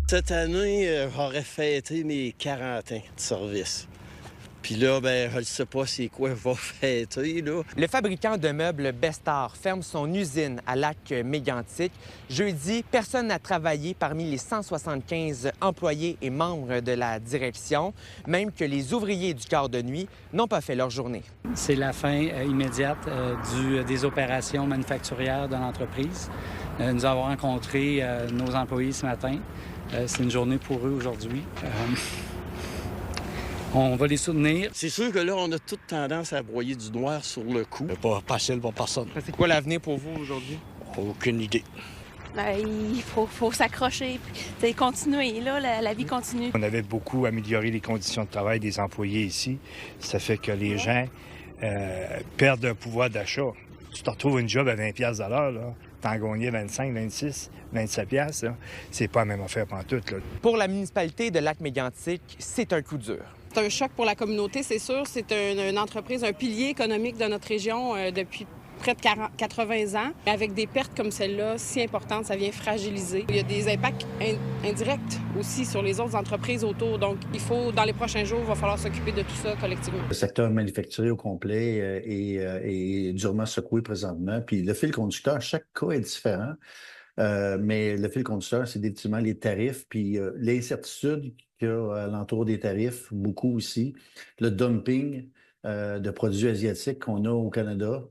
Cette année, j'aurais fêté mes 40 ans de service. Puis là, je ne sais pas c'est quoi je vais fêter, là. Le fabricant de meubles Bestar ferme son usine à Lac-Mégantic. Jeudi, personne n'a travaillé parmi les 175 employés et membres de la direction, même que les ouvriers du quart de nuit n'ont pas fait leur journée. C'est la fin immédiate des opérations manufacturières de l'entreprise. Nous avons rencontré nos employés ce matin. C'est une journée pour eux aujourd'hui. On va les soutenir. C'est sûr que là, on a toute tendance à broyer du noir sur le coup. C'est pas facile pour personne. C'est quoi l'avenir pour vous aujourd'hui? Aucune idée. Il faut s'accrocher, puis continuer. Là, la vie continue. On avait beaucoup amélioré les conditions de travail des employés ici. Ça fait que les gens perdent un pouvoir d'achat. Tu te retrouves une job à 20$ de l'heure, là. T'en gagnais 25, 26, 27$, là. C'est pas la même affaire pantoute, là. Pour la municipalité de Lac-Mégantic, c'est un coup dur. C'est un choc pour la communauté, c'est sûr. C'est une entreprise, un pilier économique de notre région depuis près de 80 ans. Avec des pertes comme celle-là, si importantes, ça vient fragiliser. Il y a des impacts indirects aussi sur les autres entreprises autour. Donc, dans les prochains jours, il va falloir s'occuper de tout ça collectivement. Le secteur manufacturier au complet est durement secoué présentement. Puis le fil conducteur, chaque cas est différent. Mais le fil conducteur, c'est définitivement les tarifs, puis l'incertitude qu'il y a alentour des tarifs, beaucoup aussi. Le dumping de produits asiatiques qu'on a au Canada.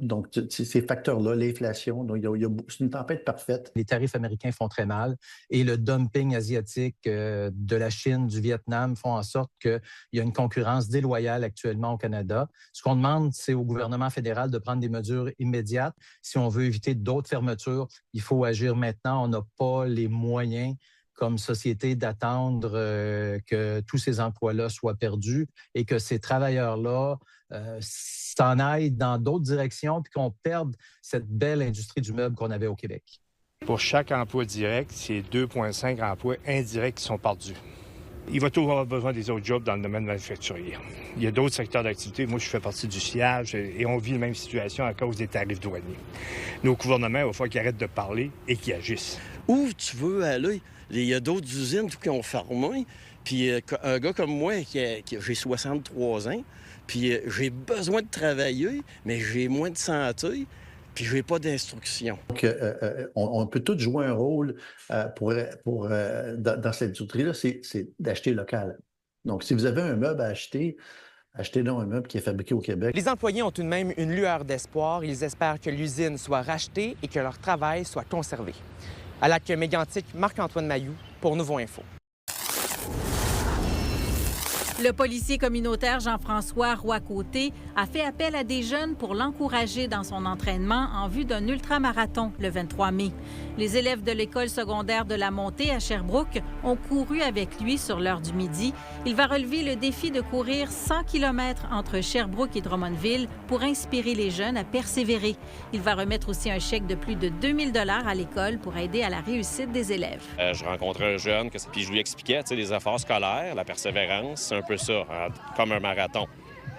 Donc, ces facteurs-là, l'inflation, donc c'est une tempête parfaite. Les tarifs américains font très mal et le dumping asiatique de la Chine, du Vietnam font en sorte qu'il y a une concurrence déloyale actuellement au Canada. Ce qu'on demande, c'est au gouvernement fédéral de prendre des mesures immédiates. Si on veut éviter d'autres fermetures, il faut agir maintenant. On n'a pas les moyens comme société d'attendre que tous ces emplois-là soient perdus et que ces travailleurs-là s'en aillent dans d'autres directions puis qu'on perde cette belle industrie du meuble qu'on avait au Québec. Pour chaque emploi direct, c'est 2,5 emplois indirects qui sont perdus. Il va toujours avoir besoin des autres jobs dans le domaine manufacturier. Il y a d'autres secteurs d'activité. Moi, je fais partie du SIAG et on vit la même situation à cause des tarifs douaniers. Nos gouvernements, il va falloir qu'ils arrêtent de parler et qu'ils agissent. Où tu veux aller? Il y a d'autres usines qui ont fermé. Puis un gars comme moi, j'ai 63 ans, puis j'ai besoin de travailler, mais j'ai moins de santé, puis j'ai pas d'instruction. Donc, on peut tous jouer un rôle dans cette industrie-là, c'est d'acheter local. Donc, si vous avez un meuble à acheter, achetez donc un meuble qui est fabriqué au Québec. Les employés ont tout de même une lueur d'espoir. Ils espèrent que l'usine soit rachetée et que leur travail soit conservé. À Lac-Mégantic, Marc-Antoine Mailloux pour Nouveau Info. Le policier communautaire Jean-François Roy-Côté a fait appel à des jeunes pour l'encourager dans son entraînement en vue d'un ultramarathon le 23 mai. Les élèves de l'école secondaire de la Montée à Sherbrooke ont couru avec lui sur l'heure du midi. Il va relever le défi de courir 100 km entre Sherbrooke et Drummondville pour inspirer les jeunes à persévérer. Il va remettre aussi un chèque de plus de 2000 $ à l'école pour aider à la réussite des élèves. Je rencontrais un jeune, puis je lui expliquais les efforts scolaires, la persévérance, c'est un peu ça, comme un marathon.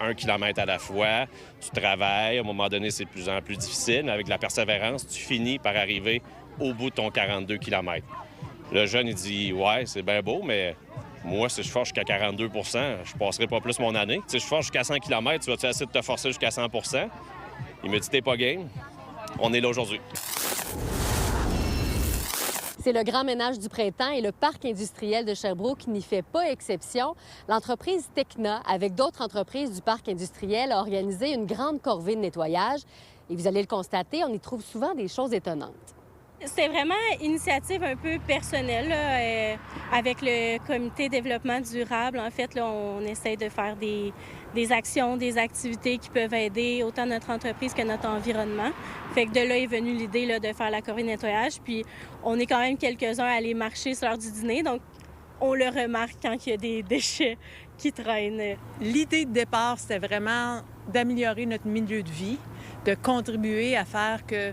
1 kilomètre à la fois, tu travailles, à un moment donné, c'est de plus en plus difficile, mais avec la persévérance, tu finis par arriver au bout de ton 42 km. Le jeune, il dit « Ouais, c'est bien beau, mais moi, si je force jusqu'à 42 je passerai pas plus mon année. Si je force jusqu'à 100 km, tu vas-tu essayer de te forcer jusqu'à 100 ?» Il me dit « T'es pas game. » On est là aujourd'hui. C'est le grand ménage du printemps et le parc industriel de Sherbrooke n'y fait pas exception. L'entreprise Tekna, avec d'autres entreprises du parc industriel, a organisé une grande corvée de nettoyage. Et vous allez le constater, on y trouve souvent des choses étonnantes. C'était vraiment une initiative un peu personnelle là, avec le comité développement durable. En fait, là, on essaie de faire des actions, des activités qui peuvent aider autant notre entreprise que notre environnement. Fait que de là est venue l'idée là, de faire la corvée de nettoyage. Puis on est quand même quelques-uns à aller marcher sur l'heure du dîner, donc on le remarque quand il y a des déchets qui traînent. L'idée de départ, c'était vraiment d'améliorer notre milieu de vie, de contribuer à faire que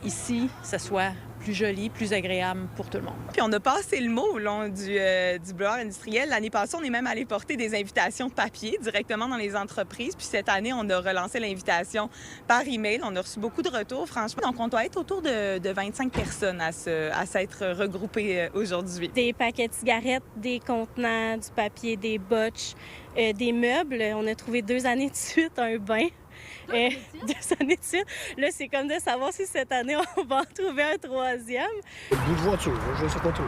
ici, ça soit plus joli, plus agréable pour tout le monde. Puis on a passé le mot au long du blower industriel. L'année passée, on est même allé porter des invitations papier directement dans les entreprises. Puis cette année, on a relancé l'invitation par email. On a reçu beaucoup de retours, franchement. Donc on doit être autour de 25 personnes à s'être regroupées aujourd'hui. Des paquets de cigarettes, des contenants, du papier, des botches, des meubles. On a trouvé 2 années de suite un bain. 2 années de suite. Là, c'est comme de savoir si cette année, on va en trouver un 3e. Bout de voiture, je sais pas trop.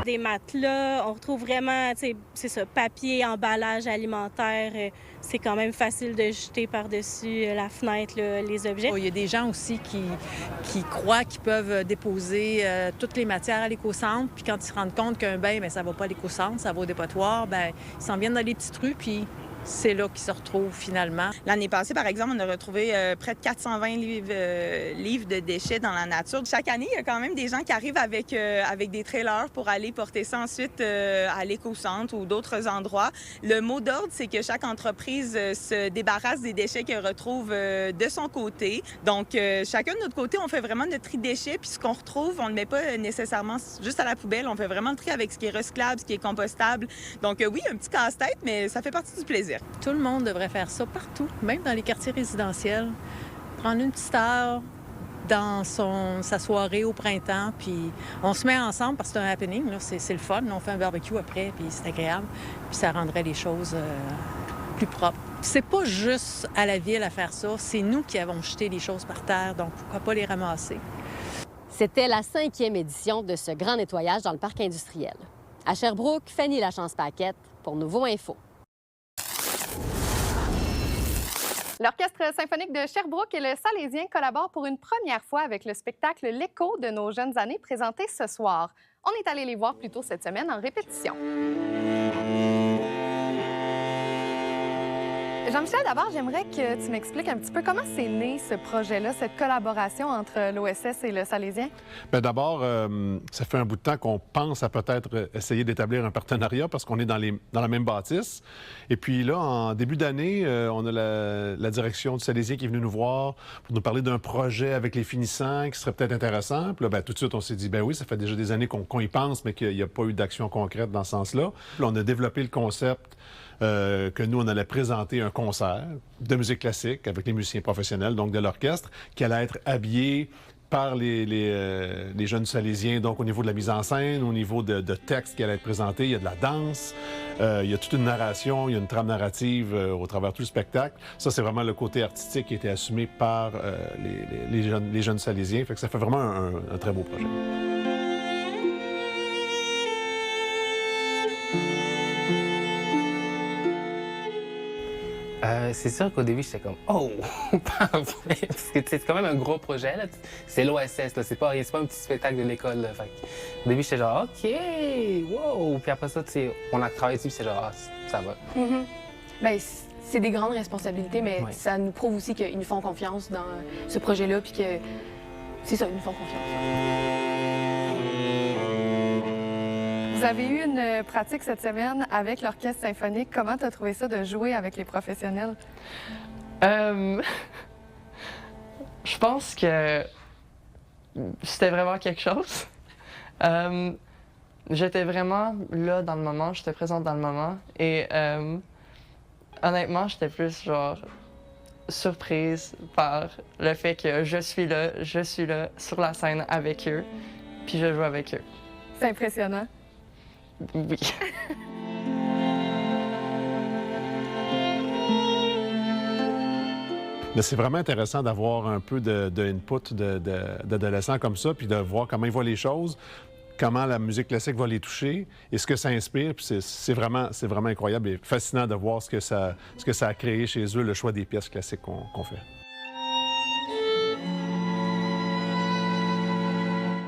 Des matelas, on retrouve vraiment, c'est ça, papier, emballage alimentaire. C'est quand même facile de jeter par-dessus la fenêtre là, les objets. Il y a des gens aussi qui croient qu'ils peuvent déposer toutes les matières à l'éco-centre, puis quand ils se rendent compte qu'un bain, bien, ça va pas à l'éco-centre, ça va au dépotoir, bien, ils s'en viennent dans les petites rues, puis c'est là qu'ils se retrouvent finalement. L'année passée, par exemple, on a retrouvé près de 420 livres de déchets dans la nature. Chaque année, il y a quand même des gens qui arrivent avec des trailers pour aller porter ça ensuite à l'éco-centre ou d'autres endroits. Le mot d'ordre, c'est que chaque entreprise se débarrasse des déchets qu'elle retrouve de son côté. Donc, chacun de notre côté, on fait vraiment notre tri de déchets. Puis ce qu'on retrouve, on ne le met pas nécessairement juste à la poubelle. On fait vraiment le tri avec ce qui est recyclable, ce qui est compostable. Donc, oui, un petit casse-tête, mais ça fait partie du plaisir. Tout le monde devrait faire ça partout, même dans les quartiers résidentiels. Prendre une petite heure dans sa soirée au printemps, puis on se met ensemble parce que c'est un happening, là. C'est le fun. On fait un barbecue après, puis c'est agréable. Puis ça rendrait les choses plus propres. C'est pas juste à la ville à faire ça, c'est nous qui avons jeté les choses par terre, donc pourquoi pas les ramasser? C'était la 5e édition de ce grand nettoyage dans le parc industriel. À Sherbrooke, Fanny Lachance-Paquette pour Nouveau Info. L'Orchestre symphonique de Sherbrooke et le Salésien collaborent pour une première fois avec le spectacle L'écho de nos jeunes années présenté ce soir. On est allé les voir plus tôt cette semaine en répétition. Jean-Michel, d'abord, j'aimerais que tu m'expliques un petit peu comment c'est né ce projet-là, cette collaboration entre l'OSS et le Salésien. Bien, d'abord, ça fait un bout de temps qu'on pense à peut-être essayer d'établir un partenariat parce qu'on est dans la même bâtisse. Et puis là, en début d'année, on a la direction du Salésien qui est venue nous voir pour nous parler d'un projet avec les finissants qui serait peut-être intéressant. Puis là, bien, tout de suite, on s'est dit, ben oui, ça fait déjà des années qu'on y pense, mais qu'il n'y a pas eu d'action concrète dans ce sens-là. Puis là, on a développé le concept que nous, on allait présenter un concert de musique classique avec les musiciens professionnels, donc de l'orchestre, qui allait être habillé par les jeunes Salésiens, donc au niveau de la mise en scène, au niveau de texte qui allait être présenté. Il y a de la danse, il y a toute une narration, il y a une trame narrative au travers tout le spectacle. Ça, c'est vraiment le côté artistique qui a été assumé par les jeunes Salésiens. Fait que ça fait vraiment un très beau projet. C'est sûr qu'au début, j'étais comme « Oh! » Parce que c'est quand même un gros projet, là. C'est l'OSS, là. C'est pas un petit spectacle de l'école, là. Fait au début, j'étais genre « OK! Wow! » Puis après ça, on a travaillé dessus, puis c'est genre « Ah, ça va. » Bien, c'est des grandes responsabilités, mais ça nous prouve aussi qu'ils nous font confiance dans ce projet-là, puis que c'est ça, ils nous font confiance. Vous avez eu une pratique cette semaine avec l'Orchestre symphonique. Comment tu as trouvé ça de jouer avec les professionnels? Je pense que c'était vraiment quelque chose. J'étais vraiment là dans le moment, j'étais présente dans le moment. Et honnêtement, j'étais plus genre surprise par le fait que je suis là sur la scène avec eux, puis je joue avec eux. C'est impressionnant. Oui. Mais c'est vraiment intéressant d'avoir un peu de input d'adolescents comme ça, puis de voir comment ils voient les choses, comment la musique classique va les toucher et ce que ça inspire. Puis c'est vraiment incroyable et fascinant de voir ce que ça a créé chez eux, le choix des pièces classiques qu'on fait.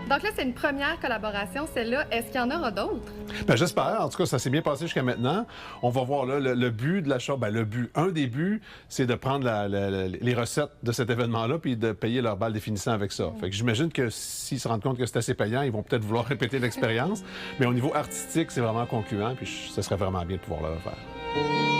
Donc là, c'est une première collaboration, celle-là. Est-ce qu'il y en aura d'autres? Bien, j'espère. En tout cas, ça s'est bien passé jusqu'à maintenant. On va voir là, le but de la chose. Bien, un des buts, c'est de prendre les recettes de cet événement-là puis de payer leur bal des finissants avec ça. Fait que j'imagine que s'ils se rendent compte que c'est assez payant, ils vont peut-être vouloir répéter l'expérience. Mais au niveau artistique, c'est vraiment concluant puis ce serait vraiment bien de pouvoir le refaire.